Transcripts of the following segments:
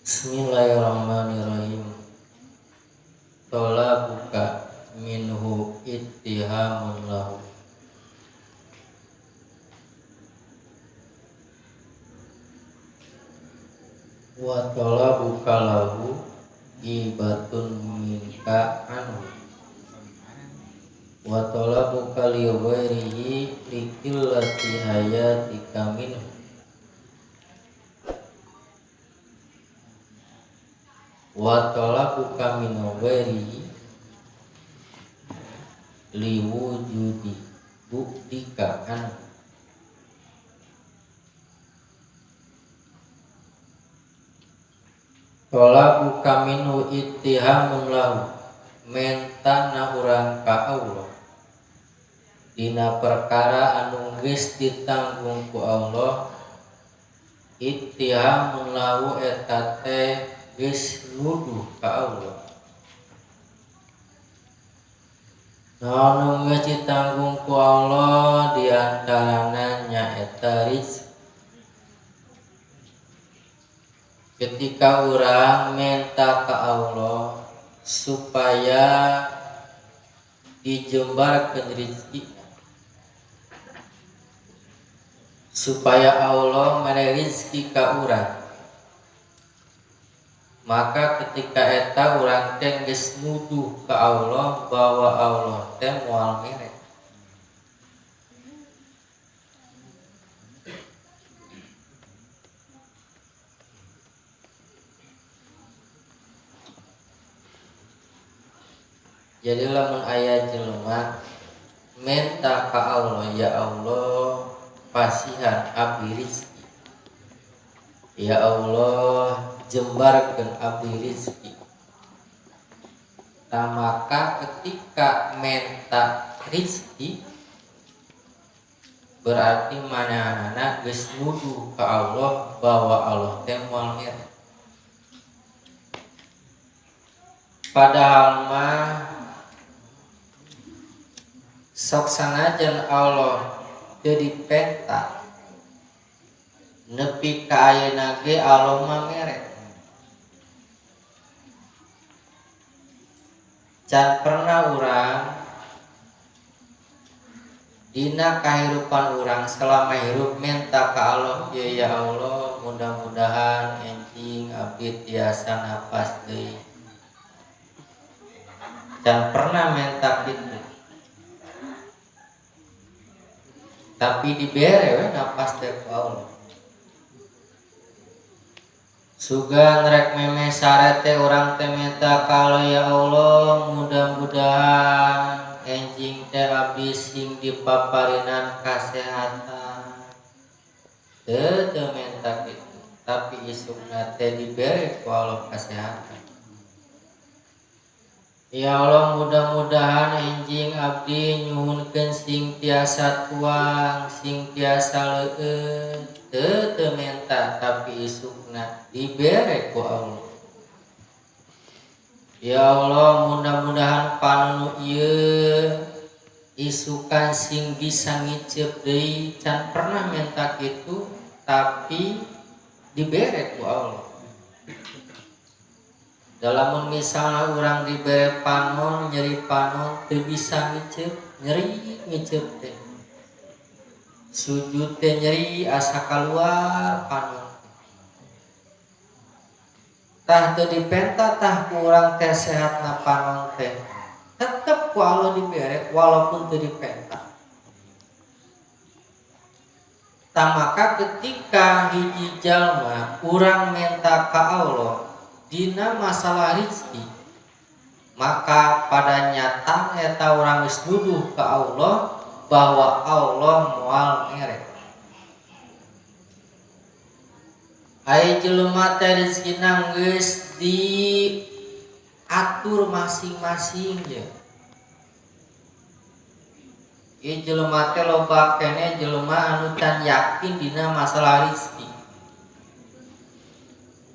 Bismillahirrahmanirrahim. Talabuka minhu ittihamun lahu. Wa talabuka lahu ibatun minka anhu. Wa talabuka li ghairihi likillati hayatika minhu. Wa talabuka min ghairihi liwujudi buktika anhu. Talabuka minhu ittihamun lahu, mentana urang ka Allah dina perkara anu geus ditanggung ku Allah. Ittihamun lahu eta teh geus nuduh ka Allah. Naon geus ditanggung ku Allah diantarana nyaeta rizki. Ketika orang minta ke Allah supaya dijembarkan rezeki, supaya Allah mere rezeki ka urang, maka ketika eta urang teh geus nuduh ka Allah bahwa Allah teh moal mere. Jadi lamun aya jelema minta ka Allah, ya Allah pasihan abdi rizki, ya Allah jembarkeun abdi rizki. Nah, maka ketika minta rizki berarti manehna geus nuduh ka Allah bahwa Allah teh moal mere. Padahal mah sok sanajan Allah teu dipenta nepi ka ayeuna ge Allah mah mere. Can pernah urang dina kahirupan urang selama hirup minta ka Allah, ya Allah mudah-mudahan enjing abdi tiasa napas deui. Can pernah minta kitu. Tapi dibere we napas teh ku Allah. Sugan rek meme sare teh urang teh minta ka Allah, ya Allah mudah-mudahan enjing teh abdi sing dipaparinan kasehatan. Teu minta kitu, tapi isukna teh dibere ku Allah kasehatan. Ya Allah mudah-mudahan enjing abdi nyuhunkeun sing tiasa tuang, sing tiasa leueut. Teu minta tapi isukna dibere ku Allah. Ya Allah mudah-mudahan panunu ieu isukan sing bisa ngiceup deui. Can pernah minta kitu tapi dibere ku Allah. Dalam misalnya orang diberi panon, nyeri panon, teu bisa ngiceup, nyeri ngiceup teh. Sujud teh nyeri asa kaluar panon. Tah teu dipenta tah ku urang teh sehatna panon teh. Tetep ku Allah dibere walaupun teu dipenta. Tah maka ketika hiji jalma urang minta ka Allah dina masalah rizki, maka pada nyata eta orang geus nuduh ka Allah bahwa Allah moal mere. Ai jelema teh rezekina geus diatur masing-masing je. Ieu jelema teh loba keneh jelema anu tan yakin dina masalah rizki.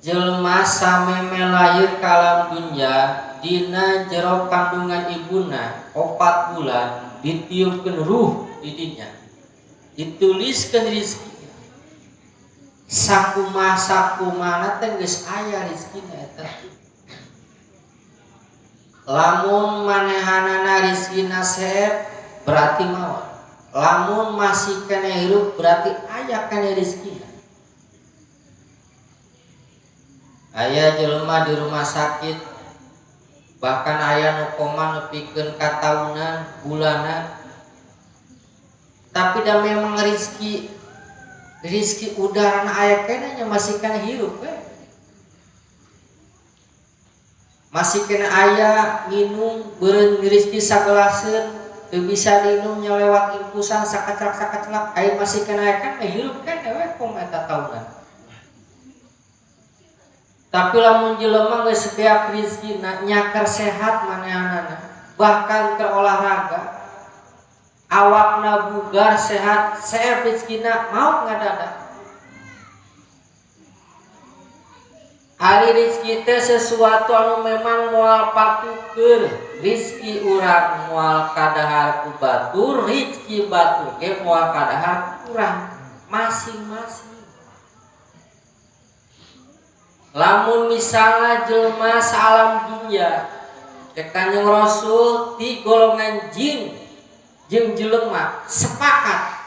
Jelema sameme lahir ka alam dunya dina jero kandungan ibuna 4 bulan ditiupkeun ruh di dinya, dituliskeun rizki. sakumana teh geus aya rizkina eta. Lamun manehanana rizkina seep berarti maot. Lamun masih kena hirup berarti aya kena rizkina. Aya jelema di rumah sakit bahkan aya nu koma nepikeun katahunan bulanan, tapi da memang rizki udara aya kena nya masih kena hirup masih kena aya minum beureun rizki sagelaseun teu bisa diinum nya lewat infusan sakaclak aya masih kena aya kan hirup kan we kong eta tahunan. Tapi lamun jelema geus beak rizkina nya keur sehat manehanana bahkan keur olahraga awakna bugar sehat sehat rizkina mau ngadadak. Ari rizki teh sesuatu anu memang moal patukeun. Rizki urang moal kadahar ku batur, rizki batur ge moal kadahar ku urang masing-masing. Lamun misalnya jelema salam dunya ke Kanjeng Rasul di golongan jin jeung jelema sepakat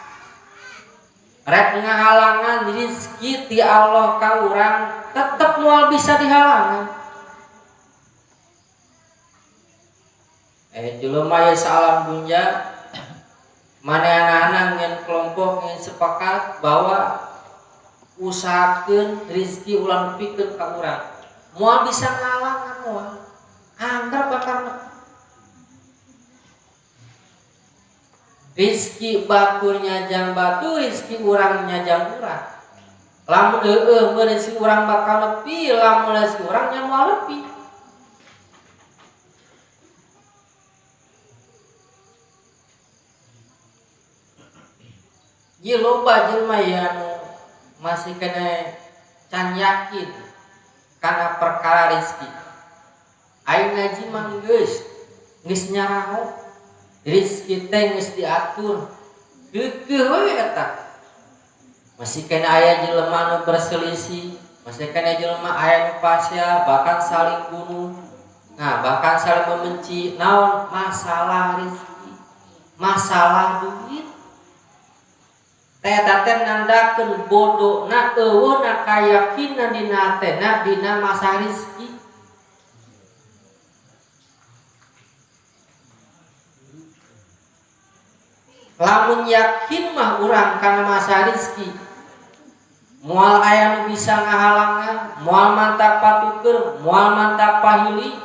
rek ngahalangan rizki ti Allah ka urang tetep moal bisa dihalangan. Jelema ya salam dunya manehna ngan kelompok ngan sepakat bahwa usahakeun rizki ulang pikeun ka urang moal bisa ngalangan moal anggar bakal rizki baturnya jang batu rizki urangnya jang urang. Lamun rizki urang bakal nepi, lamun rizki urangnya moal nepi. Ieu loba jelema anu masih kena can yakin karena perkara rizki. Aing ngaji mah geus nyaraho rizki teh geus diatur keukeuh we eta. Masih kena aya jelema nu berselisih, masih kena jelema aya nu pasya bahkan saling bunuh. Nah, bahkan saling membenci. Naon masalah rizki, masalah duit. Eta teh nandakeun bodona eueuna kayakinan dina teh dina masa rizki. Lamun yakin mah urang kana masa rizki moal aya nu bisa ngahalangan, moal mantap patukeun, moal mantap pahili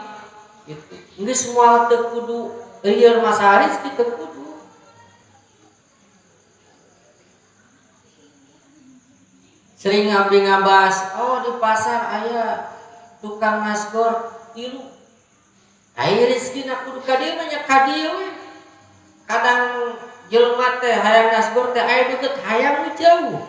itu geus moal teu kudu lieur masa rizki teu kudu. Sering ngabdi ngabas, oh di pasar aya tukang nasgor tilu. Aya rezekina kudu ka dieu nya ka dieu we. Kadang jelema teh hayang nasgor teh aya deukeut hayang jauh.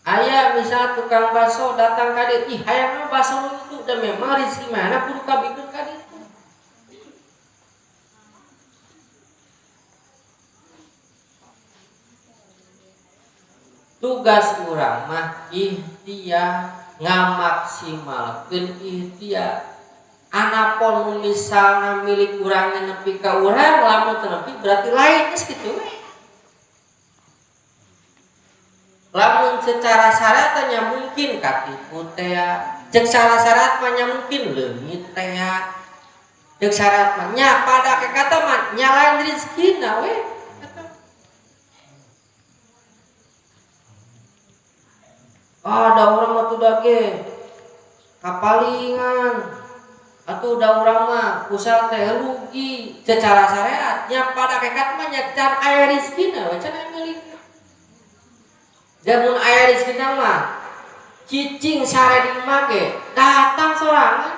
Aya misal tukang baso datang ka dieu, ih hayang baso itu da memang rezeki mana kudu kabikeun ka dieu. Tugas urang mah ikhtiar ngamaksimalkeun ikhtiar. Anapun misalna milik urang nepi ka urang lamun teu nepi berarti lain geus kitu we. Lamun secara syarat nya mungkin katipu teh ceuk syarat mah nya mungkin leungit teh ceuk syarat mah nya pada kata mah nya lain rezekina we. Da urang mah tuh ge kapalingan atuh da urang mah usaha teh rugi secara syariat nya pada kekat mah nya can aya rezekina we can aya milik. Jamun aya rezekina mah cicing sare di imah ge datang sorangan.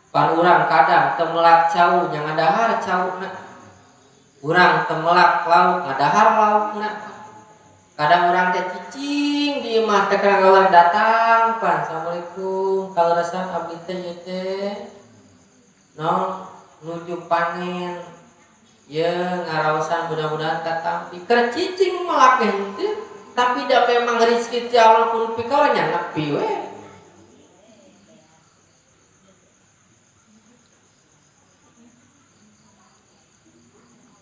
Pan urang kadang teu melak cau nya ngadahar cauna. Urang temelak lauk ngadahar laukna. Kadang urang teh cicing di imah teh kana datang pan assalamualaikum kaleresan abdi teh ieu teh naon nuju panen ya ngaraosan mudah-mudahan katampi keur cicing melake henteu tapi da memang rezeki ti Allah pun pikawa nya nepi we.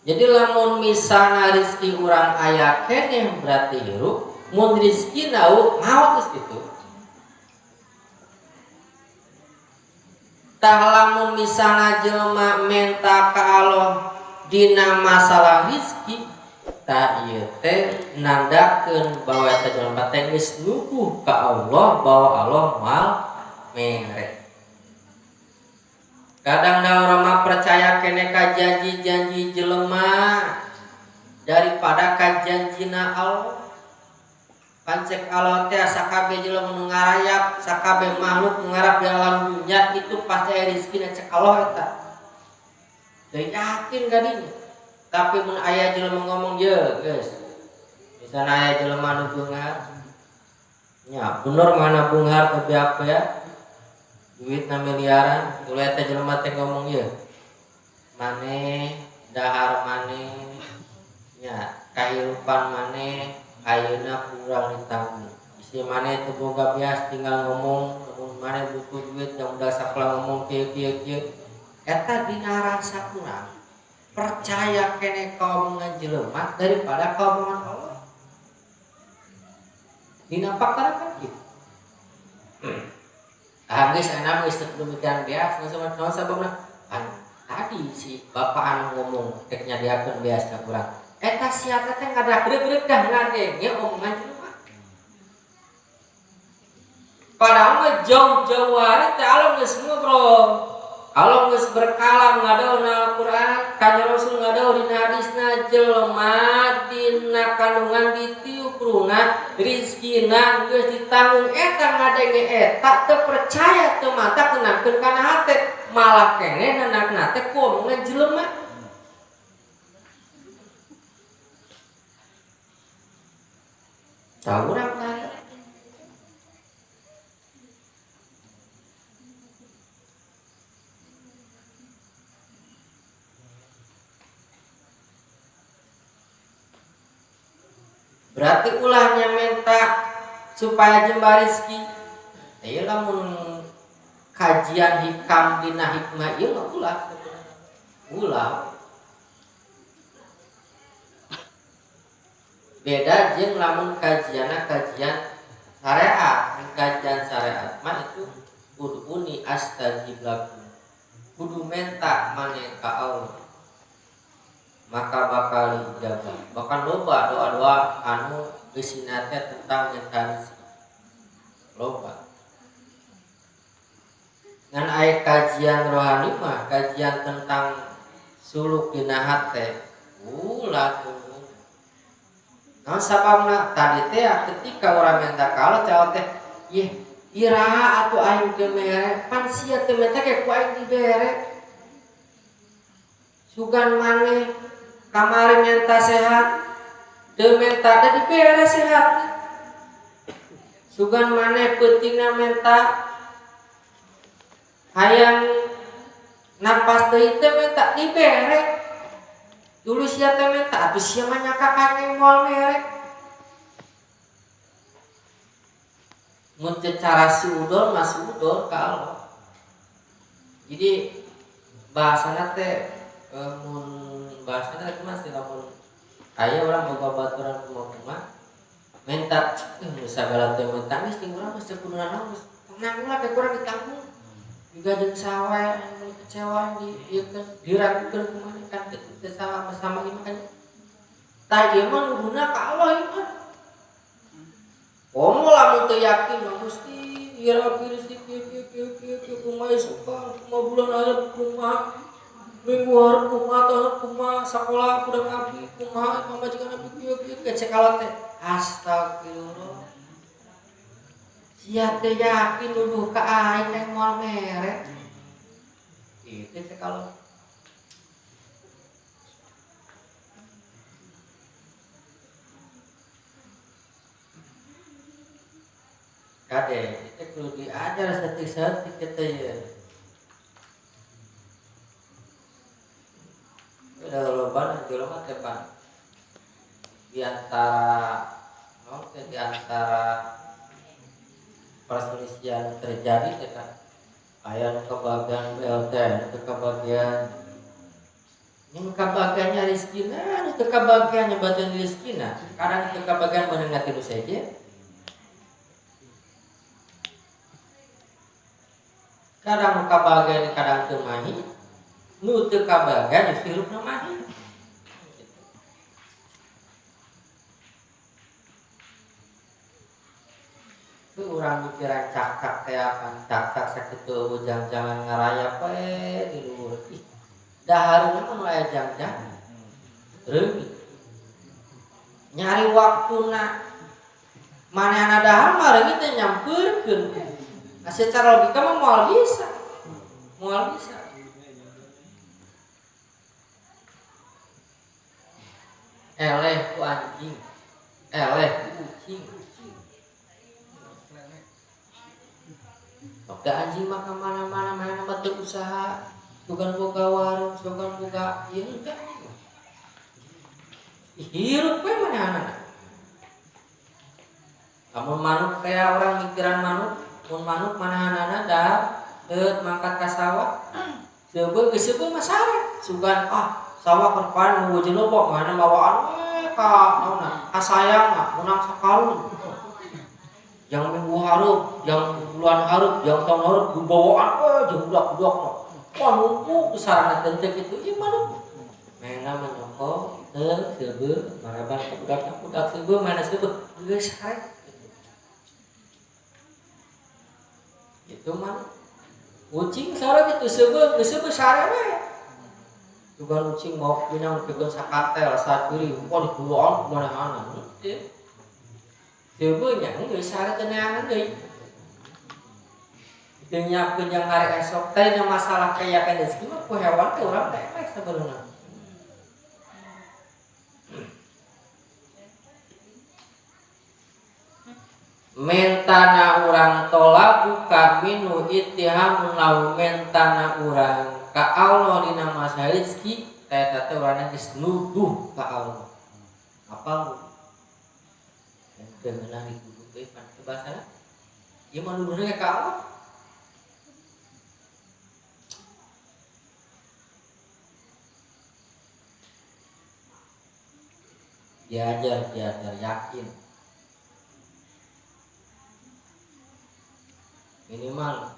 Jadi lamun misalna rezeki urang aya keneh berarti hirup, mun rezeki nau maot geus kitu. Tah lamun misalna jelema menta ka Allah dina masalah rezeki, tah ieu teh nandakeun bahwa eta jelema teh geus nuduh ka Allah bahwa Allah moal mere. Kadang da urang mah percaya kene ka janji-janji jelema daripada ka janjina Allah. Pancek Allah teh sakabeh jelema nu ngarayap, sakabeh makhluk nu ngarap di alam dunya itu pasti aya rezekina cek Allah eta. Teu yakin gadinya. Tapi mun aya jelema ngomong ye, geus. Misalna aya jelema nu beunghar. Nya, bener mana beunghar teh apa ya? Duit na miliaran, tuluy eta jelema teh ngomong ye. Maneh dahar maneh nya kahirupan maneh ayeuna kurang ditanggung. Isi maneh teu boga bias tinggal ngomong, mun maneh butuh duit yang udah sakala ngomong kieu. Eta dina rasa kurang percaya kene ka omongan jelema daripada ka omongan Allah. Dina pakara kan kitu. Geus enak geus demikian bias naon sababna? Kan tadi si bapak anu ngomong tek nyadiakeun bias ka urang. Eta sia teh ngadagreg-greg dah ngadenge omongan jelema. Padahal mah jauh-jauh hari teh Allah geus ngobrol. Allah geus berkalam ngadaon Al-Qur'an, Kanjeng Rasul ngadaon dina hadisna jelema dina kandungan ditiup runa rizkina geus ditanggung eta ngadenge eta teu percaya teu mata kenakeun kana hate malah kene nanakna teh ku omongan jelema. Tahu urang tadi berarti ulahnya minta supaya jembar rezeki. Ieu lamun kajian hikam dina hikmah ieu mah ulah sebenarnya. Ulah. Beda jeung lamun kajianna kajian syariat. Kajian syariat mah itu kudu uni astajib lakum. Kudu minta maneh ka Allah. Maka bakal dijabah. Bahkan loba doa-doa anu isina teh tentang minta rezeki. Loba. Ngan aya kajian rohani mah kajian tentang suluk dina hate. Ulah tuh. Nah sababna tadi teh ketika urang minta ka Allah cawa teh, "Yeh, iraha atuh aing teu mere, pan sia teu minta ke ku aing dibere." Sugan maneh kamari minta sehat, teu minta da dibere sehat. Sugan maneh peutingna minta hayang napas deui teu minta dibere. Dulu sia teh minta atuh sia mah nyaka kange moal mere. Mun cara suudon mah suudon ka Allah. Jadi bahasana teh mun bahasana kumaha sih lamun aya urang boga baturan kumaha minta sagala teh minta geus ting urang mesti kudu naon geus tenang ulah teh kurang ditanggung juga jeung sawe anu kecewa di ieu kan diragukeun kumaha kan teu sama ieu kan tah ieu mah nuduhna ka Allah ieu mah komo lamun teu yakin mah Gusti ieu rapi rezeki kieu kumaha suka kumaha bulan aya kumaha minggu hareup kumaha tahun kumaha sakola budak abdi kumaha pamajikan abdi kieu cek Allah teh astagfirullah sia teh yakin nuduh ka aing moal mere kitu cek Allah. Kade itu kudu diajar setik-setik kita ya. Udah kalau loba jelema teh pan di antara di antara perselisihan terjadi teh kan aya nu kebagian BLT nu kebagian yang kebagiannya rezekina nu kebagian nyebatin rezekina kadang kebagian menengah tilu saja kadang kebagian kadang teu mahi nu teu kabagian hirupna mahi itu orang pikiran cak-cak teh akan cak-cak sakitu ujang-jangan ngaraya di luhur ih dahareuna mah nu aya jang-jang reumi nyari waktuna manehna dahar mah reumi teh nyampeurkeun secara logika mah moal bisa eleh ku anjing eleh ku kucing da anjing mah kemana-mana mana mah teu usaha sugan boga warung sugan boga ieu teh hirup we manehna lamun manuk teh orang mikiran manuk mun manuk manehna da teu mangkat ka sawah seubeul geus seubeul mah sare sugan sawah kerpan nu weujeun loba manehna bawaan ka naonna asayang munang sakalun yang minggu harup, yang bulan harup, yang tahun harup, bawaan jeung budak-budak mah numpuk sarana tentek itu ieu manuk mena menyoko teu seubeul maraban ka budak seubeul mana seubeul geus sare itu manuk kucing sare kitu seubeul geus seubeul sare we juga kucing mau punya pikeun sakatel sateuring dikuloan kumanehana teu seubeul nya geus sare teu neangan deui teu nyiapkeun yang hari esok teh masalah kayakan rezeki mah ku hewan teh urang teh eleh sabenerna mentana urang tolak buka minu ittihamun lahu mentana urang ka Allah dina masalah rezeki eta teh urang geus nuduh ka Allah apa teu meunang dituduh teh pan bahasana ieu mah nuduhna ka Allah diajar yakin minimal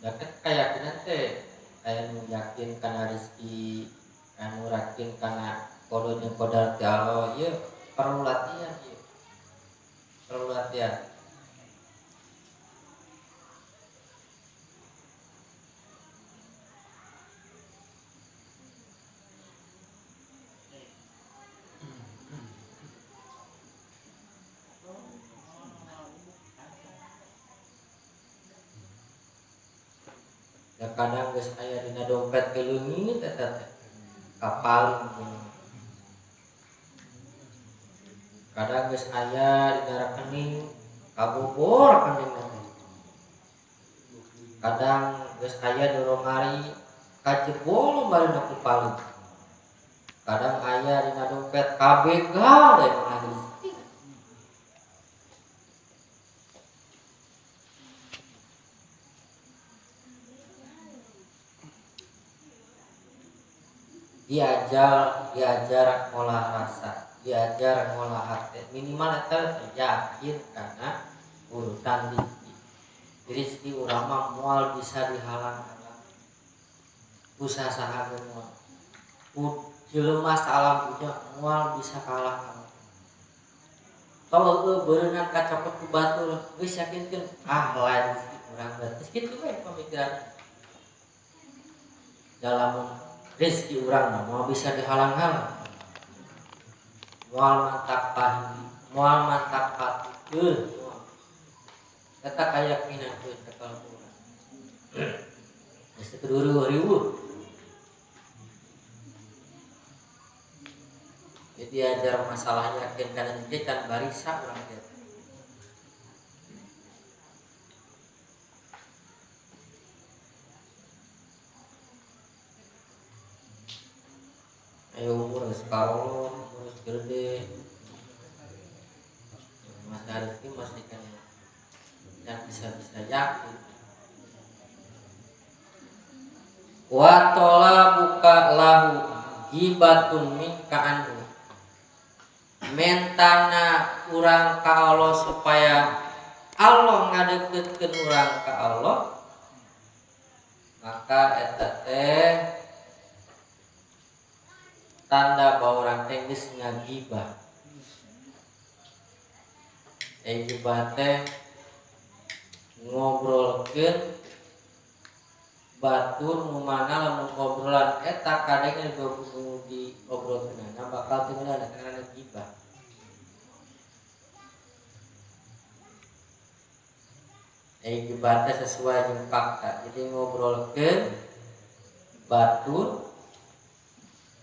dapat keyakinan teh aya nu yakin kana rezeki anu yakin kana qada jeung qadar ti Allah ieu perlu latihan ya kadang geus aya dina dompet leungit eta teh kapal kadang geus aya dina rekening kabobor rekening teh kadang geus aya di lemari kajebol lemari ku paling kadang aya dina dompet kabegal deh ngagis diajar ngolah rasa diajar ngolah hati minimal eta yakin karena urusan rezeki urang mah moal bisa dihalang-halang usaha saha moal jelema salam punya moal bisa kalah-halang kalau berenang kacopot ku batur geus yakinkeun lain rezeki urang geus kitu we pamikiran dalam rezeki urang mau bisa dihalang-halang moal mantap patikeun eta kayakinan teh kalau urang geus teu riweuh jadi ajar masalah yakin kana teh can barisa urang teh ayo umur geus karolon umur geus gede masih ada itu masih kan yang bisa yakin wa tola buka lahu gibatun minka anhu mentana urang ka Allah supaya Allah ngadeukeutkeun urang ka Allah maka eta teh tanda bahwa urang teh geus ngagibah gibah teh ngobrolkeun batur nu mana lamun ngobrolan eta kadang diobrolkeun bakal teu meunang kana gibah gibah teh sesuai jeung fakta jadi ngobrolkeun batur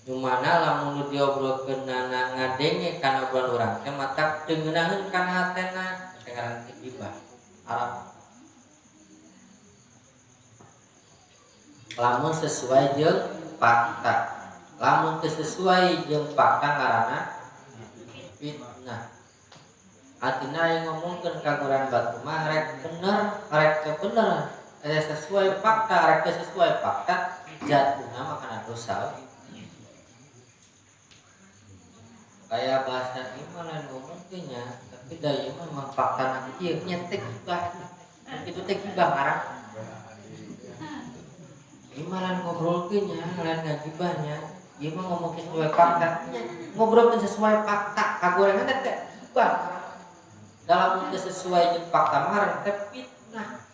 nu mana lamun nu diobrolkeun ngadenge kana obrolan urang teh mata teu ngeunaheun kana hatena teh ngaran gibah Arab lamun sesuai jeung fakta lamun teu sesuai jeung fakta ngaranna fitnah artina yang ngomongkeun ka urang batu mah rek bener rek teu bener sesuai fakta rek teu sesuai fakta jatuhna mah kana dosa kayak bahasa ieu mah lain ngomongkeun nya tapi da ieu mah memang fakta kieu nya teh gibah kitu teh gibah ngaran ieu mah lain ngobrolkeun nya lain ngagibahnya ieu mah ngomongkeun sesuai fakta ngobrolkeun sesuai fakta kagorengan teh gibah dalam teu sesuai jeung fakta mah teh fitnah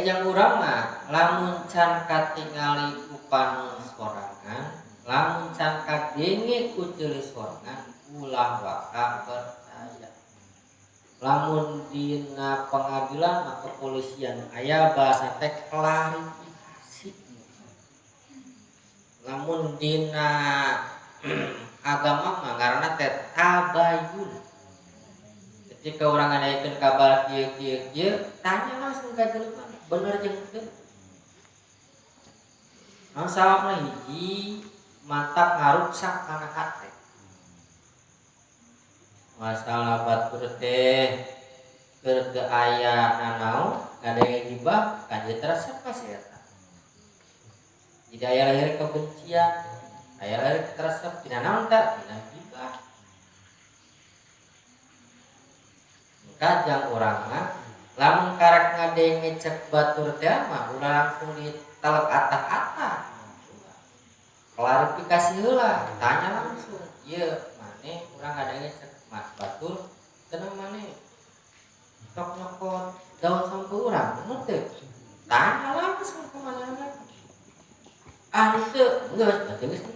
jeung urang mah lamun can katingali ku panon sorangan lamun can kadenge ku teulis sorangan ulah waka percaya lamun dina pengadilan mah kepolisian aya bahasa teh klarifikasi lamun dina agama mah ngaranna teh tabayun ketika urang ngadaikeun kabar kieu tanya langsung ka jelema bener jeung teu masalahna hiji mantap ngaruksak kana hate masalah batur teh keur teu aya nanaon ngadenge gibah kan terasa pasti eta jadi aya lahir kebencian aya lahir terasa tina naon tah tina gibah kajang urang mah lamun karek ngadenge cek batur teh mah ulah langsung ditelek atah-atah klarifikasi heula tanya langsung ieu mane urang ngadenge cek batur tenang mane sok nyokot daun sampo urang bener teu tanya langsung ka manehna teu geus berarti geus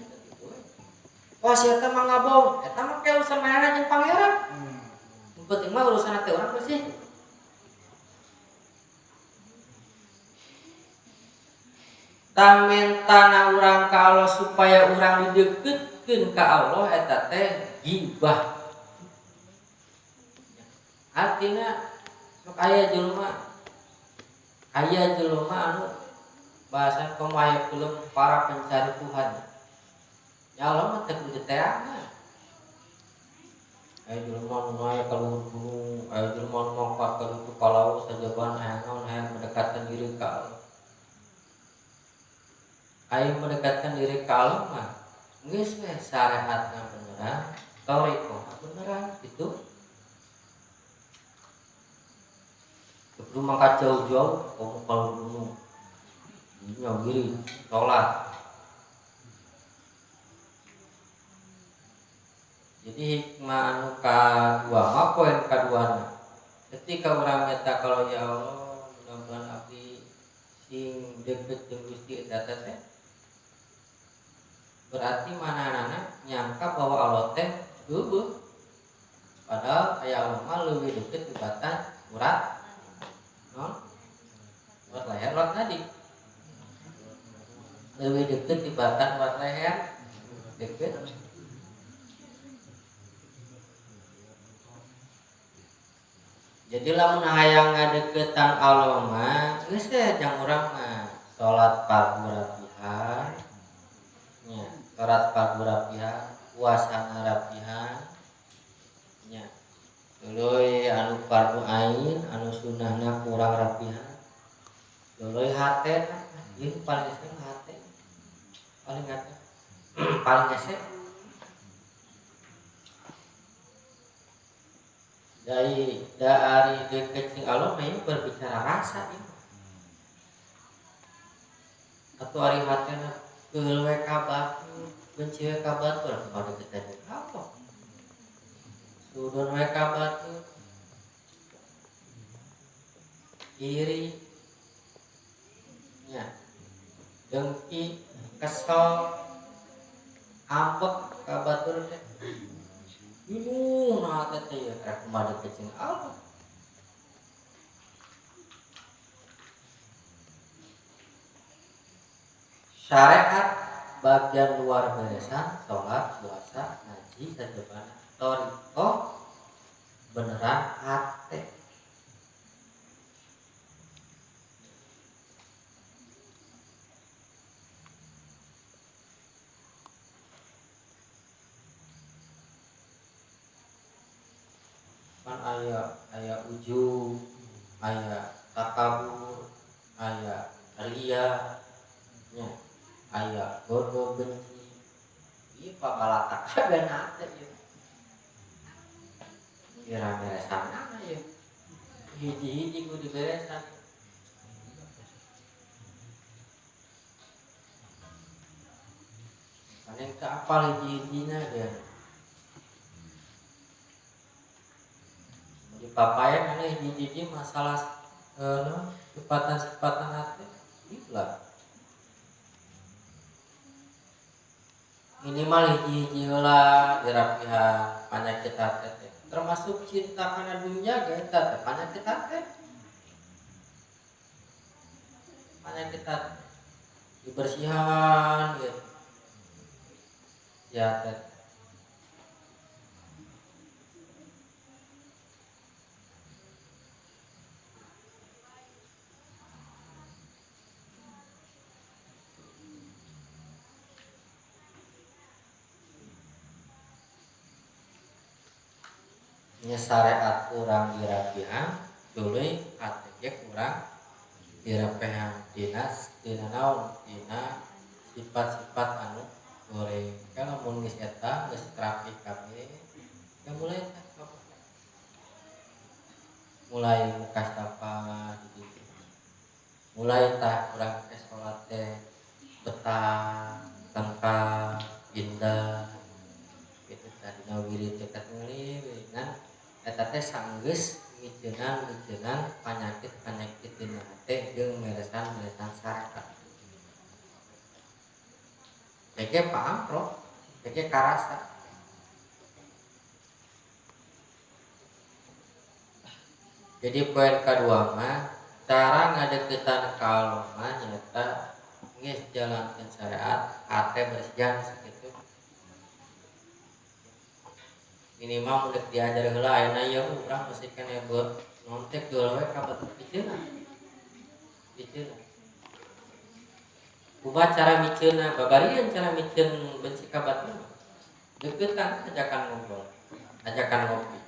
oh si eta mah ngabong eta mah ke urusan manehna jeung pangeran penting mah urusan teh urang bersih tamentana urang ka Allah supaya urang dideukeutkeun ka Allah eta teh gibah artina sok aya jelema anu bahasan pemahe film para pencari Tuhan ya Allah mah teu kudu teangan aya jelema nu aya ka luhur gunung aya jelema nu mangkat ka leutik kalaus sajaban hayang mendekatkan diri ka Allah ayo mendekatkan diri ke Allah mah geus we syariatna beneran thariqah beneran itu kudu mangkat jauh-jauh kamu kalau gunung nyogiri sholat jadi hikmah anu kadua mah poin kaduana ketika urang eta kalau ya Allah mudah-mudahan abdi sing deukeut jeung Gusti eta teh berarti manehna nyangka bahwa Allah teh heueuh padahal aya Allah mah leuwih deukeut tibatan urat urat leher urat nadi leuwih deukeut tibatan urat leher deukeut Jadi lamun hayang ngadeukeutan Allah mah geus jang urang mah salat fardu rapihan nya salat fardu rapihan puasa rapihan nya tuluy anu fardu ain anu sunnahna kurang rapihan tuluy hatena ieu paling ese hate paling hate paling ese dari dekat sing Allah mah berbicara rasa ini atau hari hatena keul we ka batu benci we ka batu lah pada kita apa sudon we ka batu iri nya dengki kesel ambek ka batur teh nah teh ya rek made kecing Allah syariat bagian luar beresan sholat puasa ngaji sajobana toriko beneran hate kan aya ujub aya takabur aya ria nya aya godo benci ieu pabalata kabehna teh ieu kira beresan ieu hiji-hiji kudu beresan paling teu apal hiji-hijina dia di papaya mana hiji-hiji masalah sifatan hati itulah minimal hiji-hiji heula dirapihan penyakit hati teh termasuk cinta kana dunia ge eta teh penyakit hati dibersihan gitu ya teh nya syariat kurang dirapihan tuluy hate ge kurang dirapihan dina naon dina sifat-sifat anu goreng kalau mun geus eta geus rapi kabeh ya mulai muka sapa gitu mulai tah urang teh salat teh betah lengkap indah gitu tadi wirid teh ngeliwingan eta teh sanggeus miceunang panyakit dina hate jeung meresan syariat tege paamprok tege karasa jadi poin kedua mah cara ngadeuketan ka Allah mah nyata geus jalankeun syariat hate bersih sakitu minimal udah diajar heula ayeuna ya urang mesti kana nontek geul we ka batu piceuna kumaha cara miceunna babarian cara miceun benci ka batu deuketan ajakan ngobrol ajakan ngopi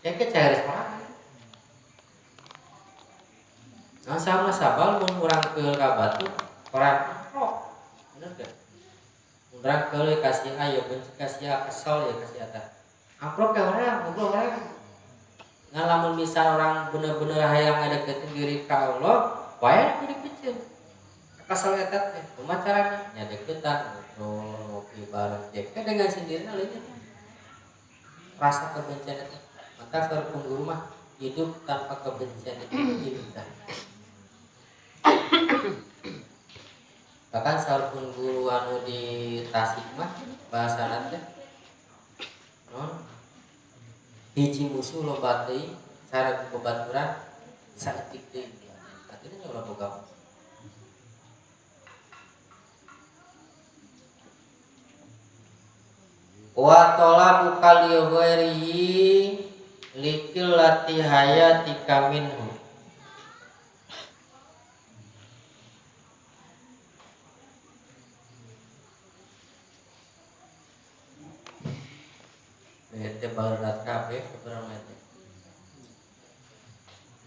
ya ke cair seorang nah sama sabal mun urang keul ka batu orang bener gak urang keul kasih ayo benci kasih kesel ya kasih eta amprok ke orang ngobrol orang ngalamun bisa orang bener-bener hayang ngadeukeutin diri ka Allah wae kudu dipikeun kesel eta teh kumaha carana nya deuketan ngobrol ngopi bareng jeung dengan sendirinya leuwih rasa kebencian eta maka sareng guru mah hidup tanpa kebencian itu indah bahkan sareng guru anu di Tasik mah bahasana teh hiji musuh loba teuing sareng babaturan saeutik teuing artinya nyoba boga wa talabu kal ghairihi likil lati hayatika minhu. Itu barat kabeh keberang itu.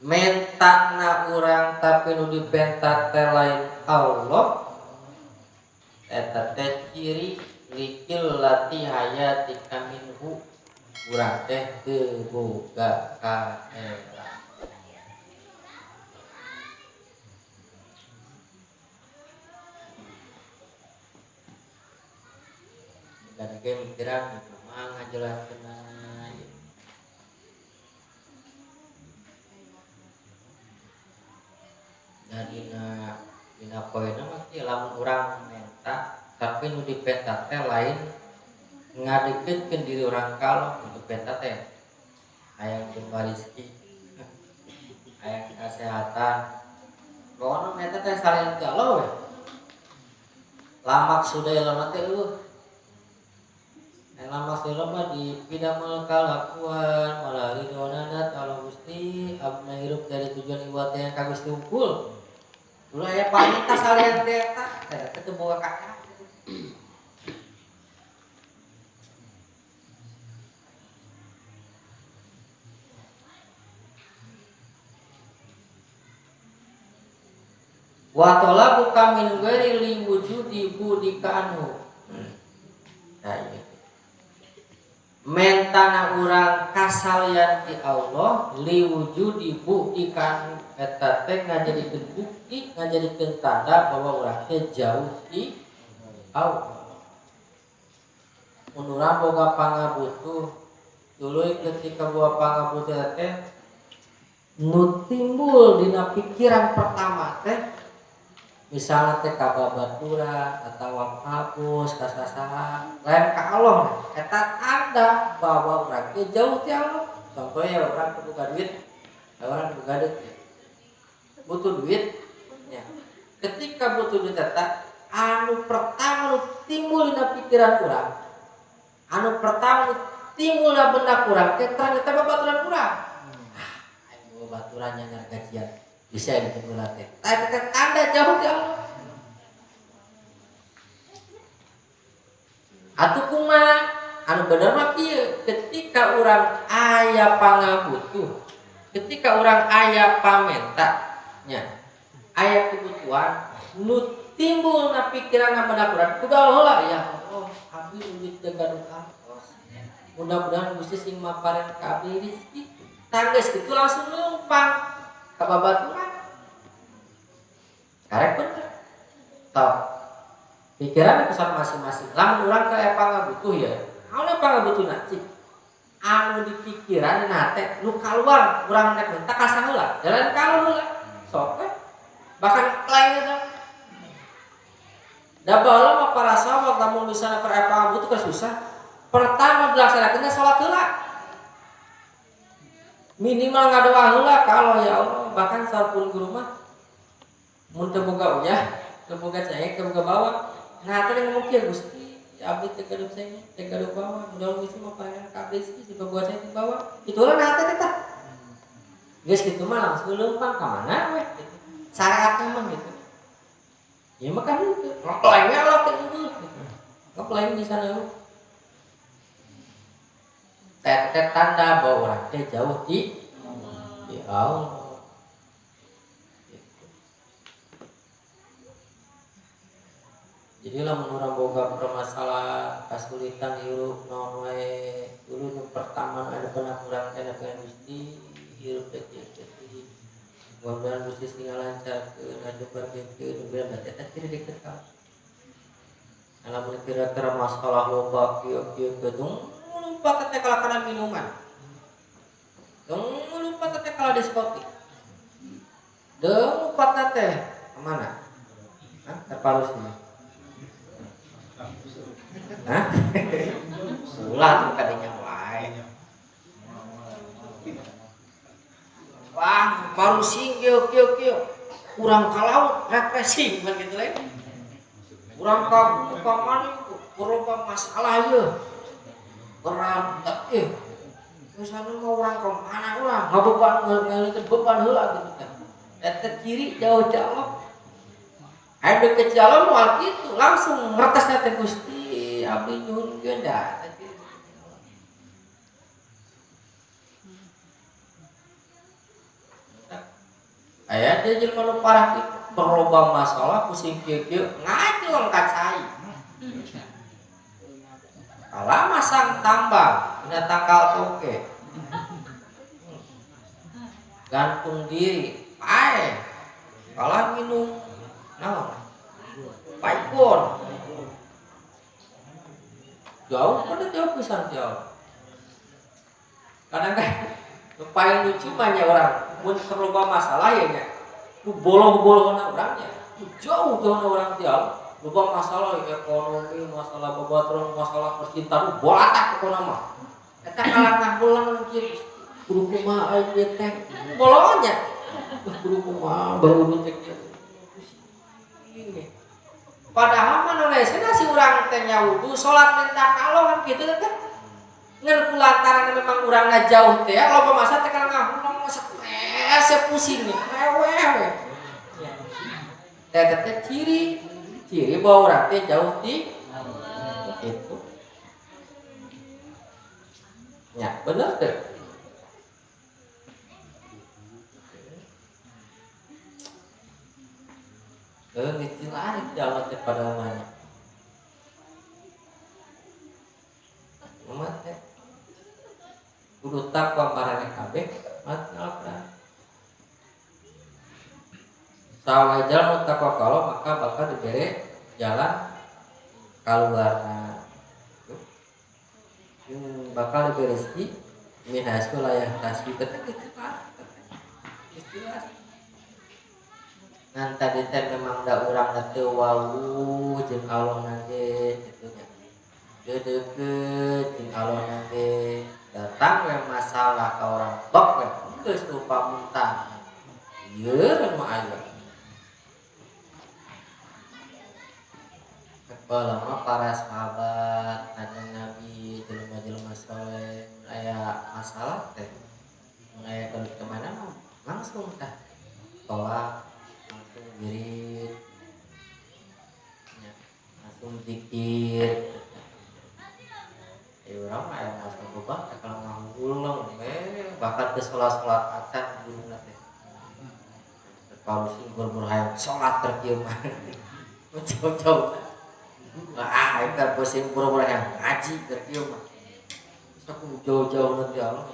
Mentakna urang tapi nu dipentak teh lain Allah. Eta teh ciri likil lati hayatika minhu. Urang teh teu boga kaelah. Dan ge mikiran mah ngajelaskeun dina poena mah kieu lamun urang menta tapi nu dipenta teh lain ngadikeutkeun diri urang kalau nu dipenta teh hayang jumpa rezeki hayang kesehatan pokona menta teh salin ti Allah we lamak sudah lama teh lamak sudah mah dipidamel kalakuan malah ridwanana Allah Gusti abna hirup dari tujuan ibadah yang ka Gusti unggul. Dulu aya panita salian teh eta teu boga kakak. Wa talabu min ghairi li wujudi budika anhu. Nah, iya. Mentana urang kasalian ti Allah li wujudi budika eta teh ngajadikeun bukti ngajadikeun tanda bahwa urang teh jauh ti Allah. Mun urang boga pangabutuh tuluy ketika boga pangabutuh teh nu timbul dina pikiran pertama teh misalnya teh ka babaturan atawa hapus ka sasaha lain ka Allah eta tanda bahwa urang teh jauh ti Allah. Contohnya urang buka duit, urang buka duit butuh duit ya. Ketika butuh duit eta anu pertama nu timbul dina pikiran urang anu pertama nu timbul dina benak urang teh ternyata babaturan urang. Ayo babaturan yang gajian bisa ditimbul teh eta tanda jauh ti Allah. Atuh kumaha anu bener mah kieu ketika urang aya pangabutuh ketika urang aya pamenta nya aya kebutuhan nu timbul na pikiran benak urang kudu Allah ya Allah abdi duit teu gaduh artos mudah-mudahan Gusti sing maparing ka abdi rezeki tanggeus kitu langsung numpang ka babaturan karek bener tah pikiran kesan masing-masing lamun urang ka pangabutuh ya anu pangabutuhna cik anu dipikiran na teh nu kaluar urang nek minta ka saheula jalan kalau heula sok bahkan lain itu da baheula mah para sahabat lamun misalna ka pangabutuh ka susah pertama dilaksanakeunna salat heula minimal ngadoa heula ka Allah ya Allah bahkan sarpun guru mah mun teu boga uyah teu boga cai teu boga bawa nah teh ngomong kieu Gusti abdi teh gaduh cai teh gaduh bawa mudah Gusti mah parangan ka abdi juga buat saya teh bawa itulah nah teh tah geus kitu mah langsung leumpang ka mana we gitu syariatna mah gitu ya mah kan itu ngeklaim Allah teh gitu ngeklaim di sana teh tanda bahwa urang teh jauh di Allah. Jadi lamun urang boga permasalahan kasulitan hirup naon wae dulu nu pertama ada benak urang teh dengan Gusti hirup teh kieu mudah-mudahan Gusti sing lancarkeun ngajubarkeun bener teh ciri deket ka lamun kira-kira masalah loba kieu gedung lupa teh kalakaran minuman dong lupa teh kala diskotik dong lupa teh kemana terpalusnya hah? Sulah tuh kadinya wae. Wah, baru sing kieu. Urang ka laut refreshing mah kitu lain. Urang ka mana loba masalah ieu. Berat ieu. misalnya mau orang ke mana ulah ngabeban ngalikeun beban heula gitu kan. Eta ciri jauh-jauh. Aya deket jalan moal kitu langsung ngertesna teh Gusti abdi nyuhun geun da. Aya teh jelema nu parah kitu berloba masalah pusing kieu ngajong ka cai. Kalah masang tambang, dina tangkal toke. Gantung diri, pae. Kalah minum naon? Paipon. Jauh pada jauh pisan jauh. Kadang-kadang paling lucu banyak orang mun terloba masalah ya nya. Nu bolong-bolongna urangnya. Jauh orang jauh. Lupa masalah ekonomi, masalah babaturan, masalah percintaan, bolatak pokona mah. Eta kalangan bolang kieu kudu kumaha aya teh. Bolongnya. Kudu kumaha baru teh ini. Padahal mah Indonesia si urang teh nyawudu salat minta kalongan kitu teh. Ngan kulantaran memang urangna jauh teh loba masa teh kana ngahulong stres pusing nih. Ewe. Teh ciri bahwa orang teh jauh di itu. Ya, benar deh. Istilah jauh daripada mana? Umat teh kudu takwa marane kabeh, mat ngalapan. Sawa jalan takwa kalau maka bakal diberi jalan keluarna. Bakal diberi rezeki min hasil layah tasbih tetep istilah. Ngan tadi teh memang da urang teu wau jeung Allah nage kitu nya. Deudeut jeung Allah nage datang we masalah ka orang bok we geus lupa muntah. Ieu mah aya. Lama para sahabat kanjeng Nabi jelema-jelema saleh aya masalah teh aya kemana mah langsung tah tolak langsung wirid ya, langsung zikir urang aya masalah beban kalau ngangulung bahkan ke salat acan guruna teh kalau sing buru-buru hayang salat terkieu mah jauh-jauh. Kita pusing pura-pura yang ngaji terkieu mah. Bisa ku jauh-jauh nanti Allah.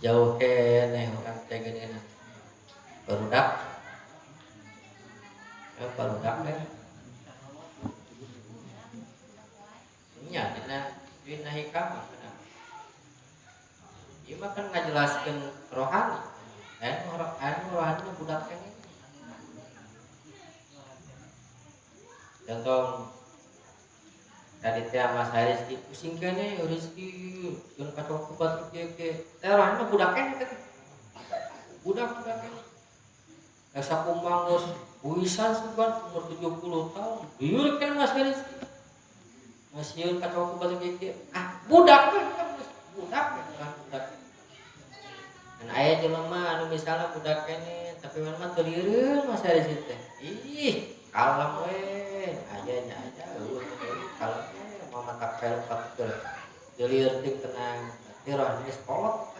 Jauh keneh urang teh geuninna. Barudak. Barudak teh. Nya dina hikmah benar. Ieu mah kan ngajelaskeun rohani. Rohani budak teh. Contoh tadi teh Mas Haris pusing keneh rezeki jeung kacokupan kieu teh rohani budak keneh teh. Budak keneh. Asa kumbang geus wisan sugan umur 70 tahun. Ieu kan Mas Haris. Masih kacau aku balik kieu. Budak budak. Dan aya jelema anu misalnya budak kene tapi memang teu lieureun Mas Haris teh. Ih, kalem we. Aya kalem we mama tak pel patul. Deulieur ting tenang. Tiroh geus kolot.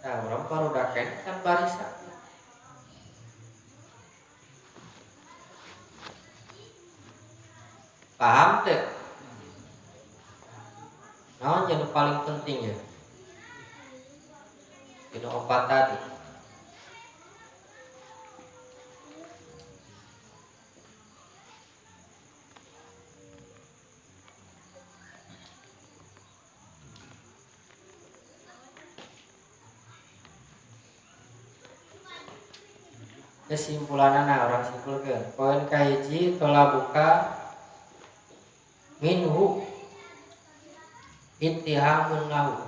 Nah, urang barudak kene kan barisa. Paham teh? Naon yang paling penting ya? Itu obat tadi. Kesimpulanana orang simpulkeun. Poin kahiji tola buka minhu ittihamun lahu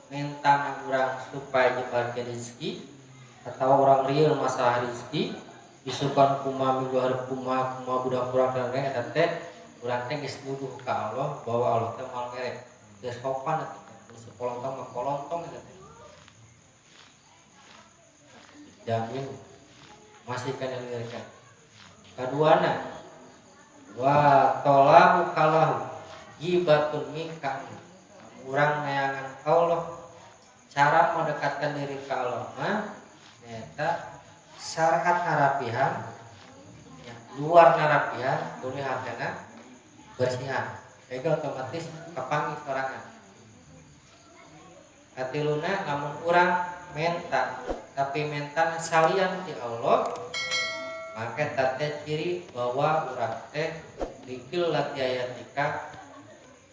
mentana urang supaya nyebarkeun rezeki atau orang real masalah rezeki disukan kumaha minggu hari kumaha budak urang dan eta teh urang teh geus nuduh ka Allah bahwa Allah teh moal ngerek geus sopan eta teh sepolontong mah polontong eta teh jamin masih kana ngeurekan kaduana wa tolabu kalahu gibatun minka urang neangan Allah cara mendekatkan diri ke Allah mah nyata syariat narapihan ya, luar narapihan boleh hatena bersihan jadi otomatis kepangi sorangan katiluna namun urang menta tapi mentana salian di Allah maka tante ciri bahwa urang teh dikil latiayatika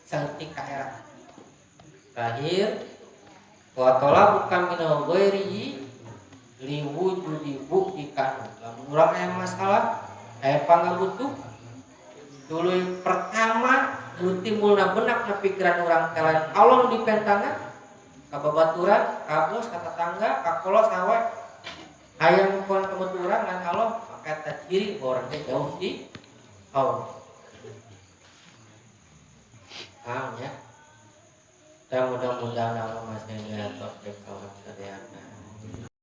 santika era terakhir watola bukan minal ghairi liwujudi buktikan lamun urang aya masalah aya pangabutuh dulu pertama nu timbulna benak na pikiran urang teh lain Allah nu dipentana ka babaturan ka bos ka tetangga ka kolos awe aya mukoan kebetulan ngan Allah maka eta ciri bahwa urang teh jauh di Allah paham ya dan mudah-mudahan Allah masih ngeliat topik kalau